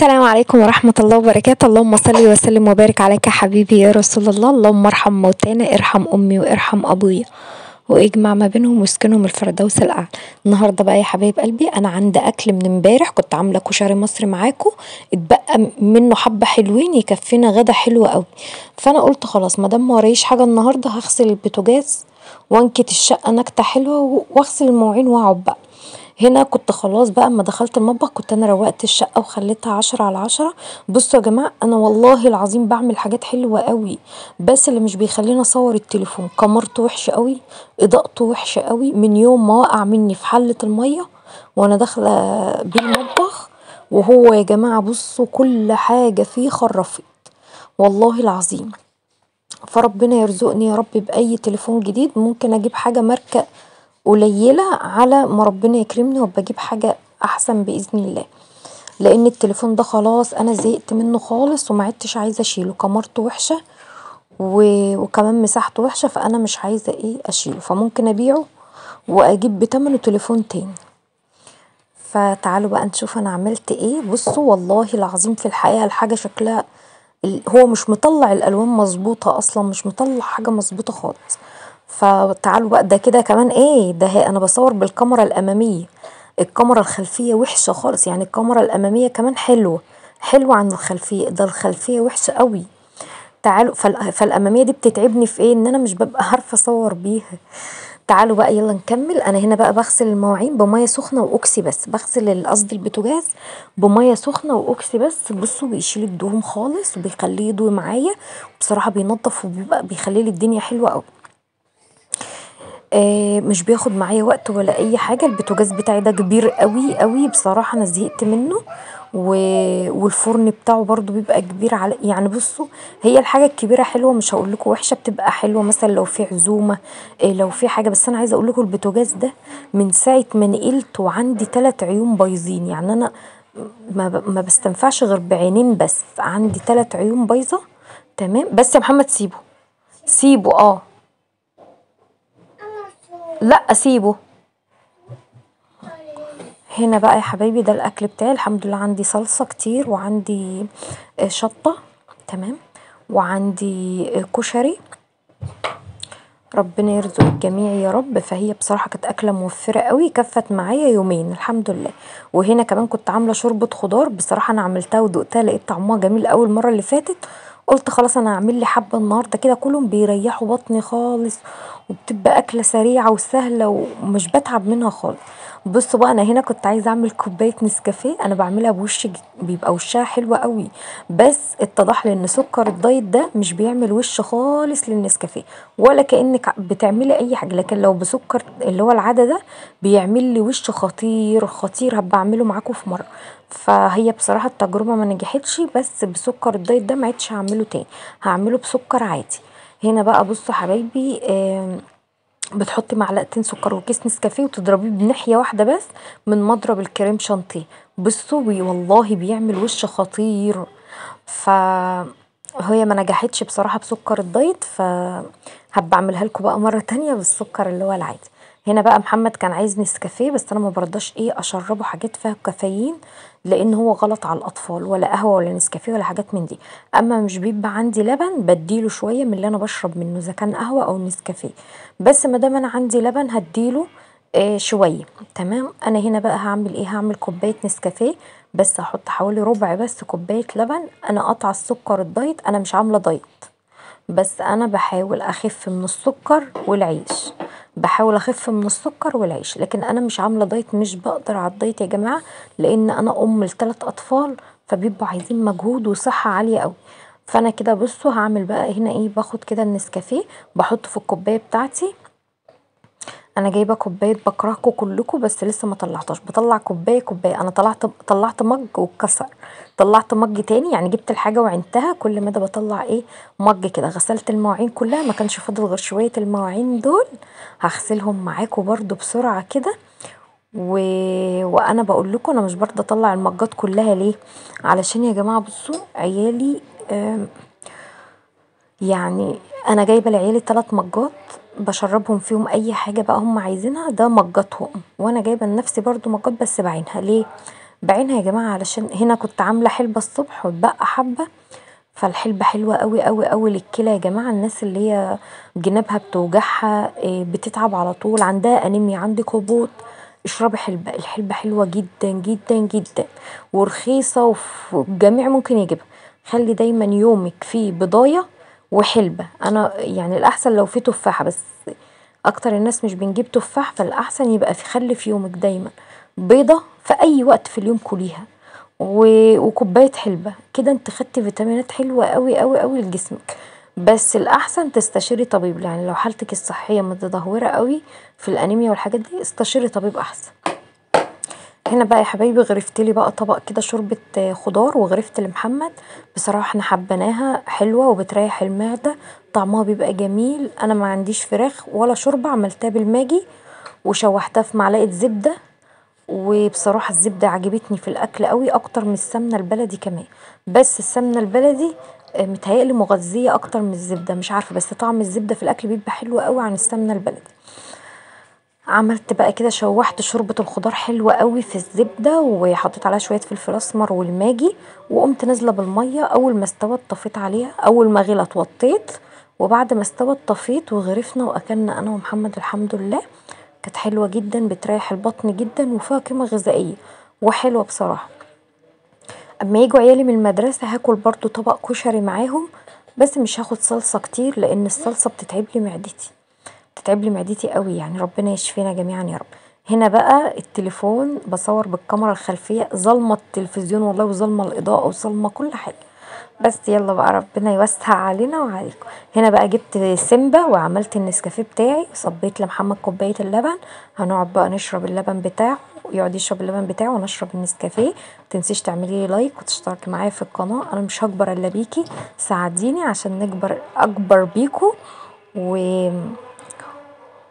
السلام عليكم ورحمة الله وبركاته. اللهم صل وسلم وبارك عليك يا حبيبي يا رسول الله. اللهم ارحم موتانا، ارحم أمي وارحم أبويا واجمع ما بينهم واسكنهم الفردوس الأعلى. النهارده بقى يا حبايب قلبي أنا عندي أكل من امبارح، كنت عاملة كشري مصري معاكم، اتبقى منه حبة حلوين يكفينا غدا حلو قوي. فأنا قلت خلاص مادام موريش حاجة النهارده هغسل البوتاجاز وانكت الشقة نكتة حلوة واغسل المواعين واقعد بقى. هنا كنت خلاص بقى اما دخلت المطبخ كنت انا روقت الشقة وخليتها 10/10. بصوا يا جماعة انا والله العظيم بعمل حاجات حلوة قوي، بس اللي مش بيخليني اصور التليفون كاميرته وحشة قوي، اضاءته وحشة قوي، من يوم ما وقع مني في حلة المية وانا داخلة بيه المطبخ. وهو يا جماعة بصوا كل حاجة فيه خرفت والله العظيم. فربنا يرزقني يا رب بأي تليفون جديد، ممكن اجيب حاجة ماركة قليلة على ما ربنا يكرمني وابقى اجيب حاجة احسن باذن الله، لان التليفون ده خلاص انا زهقت منه خالص وما عدتش عايزه اشيله، كاميرته وحشه وكمان مساحته وحشه، فانا مش عايزه اشيله، فممكن ابيعه واجيب بتمنه تليفون تاني. فتعالوا بقى نشوف انا عملت ايه. بصوا والله العظيم في الحقيقه الحاجه شكلها هو مش مطلع الالوان مظبوطه اصلا، مش مطلع حاجه مظبوطه خالص. فتعالوا بقى ده كده كمان ده انا بصور بالكاميرا الاماميه، الكاميرا الخلفيه وحشه خالص، يعني الكاميرا الاماميه كمان حلوه عن الخلفيه، ده الخلفيه وحشه قوي. تعالوا فالاماميه دي بتتعبني في ايه، ان انا مش ببقى عارفه اصور بيها. تعالوا بقى يلا نكمل. انا هنا بقى بغسل المواعين بميه سخنه واوكسي بس، بغسل قصدي البوتاجاز بميه سخنه واوكسي بس. بصوا بيشيل الدهون خالص وبيخليه يضوي معايا، بصراحه بينضف وبيبقى بيخلي لي الدنيا حلوه قوي. مش بياخد معايا وقت ولا اي حاجه. البوتاجاز بتاعي ده كبير قوي قوي بصراحه، انا زهقت منه والفرن بتاعه برضو بيبقى كبير على، يعني بصوا هي الحاجه الكبيره حلوه، مش هقول لكم وحشه، بتبقى حلوه مثلا لو في عزومه، لو في حاجه. بس انا عايزه اقول لكم البوتاجاز ده من ساعه ما نقلت وعندي 3 عيون بايظين، يعني انا ما بستنفعش غير بعينين بس، عندي 3 عيون بايظه. تمام بس يا محمد سيبه، سيبه لا سيبه. هنا بقى يا حبايبي ده الاكل بتاعي، الحمد لله عندي صلصه كتير وعندي شطه، تمام، وعندي كشري، ربنا يرزق الجميع يا رب. فهي بصراحه كانت اكله موفره قوي، كفت معايا يومين الحمد لله. وهنا كمان كنت عامله شوربه خضار، بصراحه انا عملتها ودقتها لقيت طعمها جميل قوي المره اللي فاتت، قلت خلاص انا هعمل لي حبه النهارده كده كلهم بيريحوا بطني خالص، وبتبقى اكله سريعه وسهله ومش بتعب منها خالص. بصوا بقى انا هنا كنت عايزه اعمل كوبايه نسكافيه، انا بعملها بوش بيبقى وشها حلو قوي، بس اتضح لي ان سكر الدايت ده مش بيعمل وش خالص للنسكافيه، ولا كانك بتعملي اي حاجه، لكن لو بسكر اللي هو العاده ده بيعمل لي وش خطير خطير، هبقى اعمله معاكم في مره. فهي بصراحه التجربه ما نجحتش، بس بسكر الدايت ده ما عدتش هعمله تاني، هعمله بسكر عادي. هنا بقى بصوا حبايبي بتحطي معلقتين سكر وكيس نسكافيه وتضربيه بناحيه واحده بس من مضرب الكريم شانتيه. بصوا والله بيعمل وش خطير. ف هي ما نجحتش بصراحه بسكر الدايت، هبقى اعملها لكم بقى مره تانية بالسكر اللي هو العادي. هنا بقى محمد كان عايز نسكافيه، بس انا ما برضاش اشربه حاجات فيها كافيين، لان هو غلط على الاطفال، ولا قهوه ولا نسكافيه ولا حاجات من دي. اما مش بيبقى عندي لبن بديله شويه من اللي انا بشرب منه اذا كان قهوه او نسكافيه، بس ما دام انا عندي لبن هديله شويه. تمام انا هنا بقى هعمل هعمل كوبايه نسكافيه، بس هحط حوالي ربع بس كوبايه لبن. انا قاطعه السكر الدايت، انا مش عامله دايت، بس انا بحاول اخف من السكر والعيش، بحاول اخف من السكر والعيش، لكن انا مش عامله دايت، مش بقدر على الدايت يا جماعه، لان انا ام ل3 اطفال فبيبقوا عايزين مجهود وصحه عاليه قوي. فانا كده بصوا هعمل بقى هنا باخد كده النسكافيه بحطه في الكوبايه بتاعتي. انا جايبه كوبايه بكرهكم كلكم بس لسه ما طلعتهاش، بطلع كوبايه كوبايه، انا طلعت مج واتكسر، طلعت مج تاني، يعني جبت الحاجه وعينتها، كل مدى بطلع مج كده. غسلت المواعين كلها، ما كانش فاضل غير شويه المواعين دول، هغسلهم معاكم برضو بسرعه كده. وانا بقول لكم انا مش برضه اطلع المجات كلها ليه، علشان يا جماعه بصوا عيالي يعني انا جايبه لعيالي 3 مجات بشربهم فيهم اي حاجه بقى هم عايزينها، ده مجاتهم، وانا جايبه لنفسي برضو مجات بس بعينها ليه، بعينها يا جماعه، علشان هنا كنت عامله حلبه الصبح واتبقى حبه، فالحلبه حلوه قوي قوي قوي للكلى يا جماعه. الناس اللي هي جنابها بتوجعها، بتتعب على طول، عندها انيميا، عندك هبوط، اشربي حلبه. الحلبه حلوه جدا جدا جدا ورخيصه، وفي الجميع ممكن يجيبها. خلي دايما يومك فيه بضايه وحلبه. انا يعني الاحسن لو فيه تفاحه، بس اكتر الناس مش بنجيب تفاح، فالاحسن يبقى في، خلي في يومك دايما بيضه في اي وقت في اليوم كليها، وكوبايه حلبه كده، انت خدتي فيتامينات حلوه قوي قوي قوي لجسمك. بس الاحسن تستشيري طبيب، يعني لو حالتك الصحيه متدهوره قوي في الانيميا والحاجات دي، استشيري طبيب احسن. هنا بقى يا حبايبي غرفتلي بقى طبق كده شوربة خضار، وغرفت لمحمد. بصراحة احنا حبناها، حلوة وبتريح المعدة، طعمها بيبقى جميل. انا ما عنديش فراخ ولا شوربة، عملتها بالماجي وشوحتها في معلقة زبدة، وبصراحة الزبدة عجبتني في الاكل قوي اكتر من السمنة البلدي كمان. بس السمنة البلدي متهيألي مغذية اكتر من الزبدة، مش عارفة، بس طعم الزبدة في الاكل بيبقى حلو قوي عن السمنة البلدي. عملت بقى كده، شوحت شوربة الخضار حلوة قوي في الزبدة، وحطيت عليها شوية فلفل اسمر والماجي، وقمت نازلة بالمية. اول ما استوت طفيت عليها، اول ما غلت وطيت، وبعد ما استوت طفيت وغرفنا واكلنا انا ومحمد الحمد لله. كانت حلوة جدا، بتريح البطن جدا، وفيها قيمة غذائية وحلوة بصراحة. اما يجوا عيالي من المدرسة هاكل برضو طبق كشري معاهم، بس مش هاخد صلصة كتير لان الصلصة بتتعب لي معدتي قوي، يعني ربنا يشفينا جميعا يا رب. هنا بقى التليفون بصور بالكاميرا الخلفيه، ظلمه التلفزيون والله، وظلمه الاضاءه، وظلمه كل حاجه. بس يلا بقى ربنا يوسع علينا وعليكم. هنا بقى جبت سيمبا وعملت النسكافيه بتاعي، صبيت لمحمد كوبايه اللبن. هنقعد بقى نشرب اللبن بتاعه، يقعد يشرب اللبن بتاعه ونشرب النسكافيه. متنسيش تعملي لي لايك وتشتركي معايا في القناه، انا مش هكبر الا بيكي، ساعديني عشان نكبر اكبر بيكو. و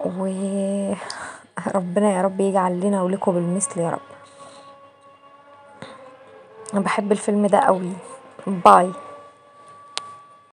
و ربنا يا رب يجعل لنا ولكم بالمثل يا رب. انا بحب الفيلم ده قوي. باي.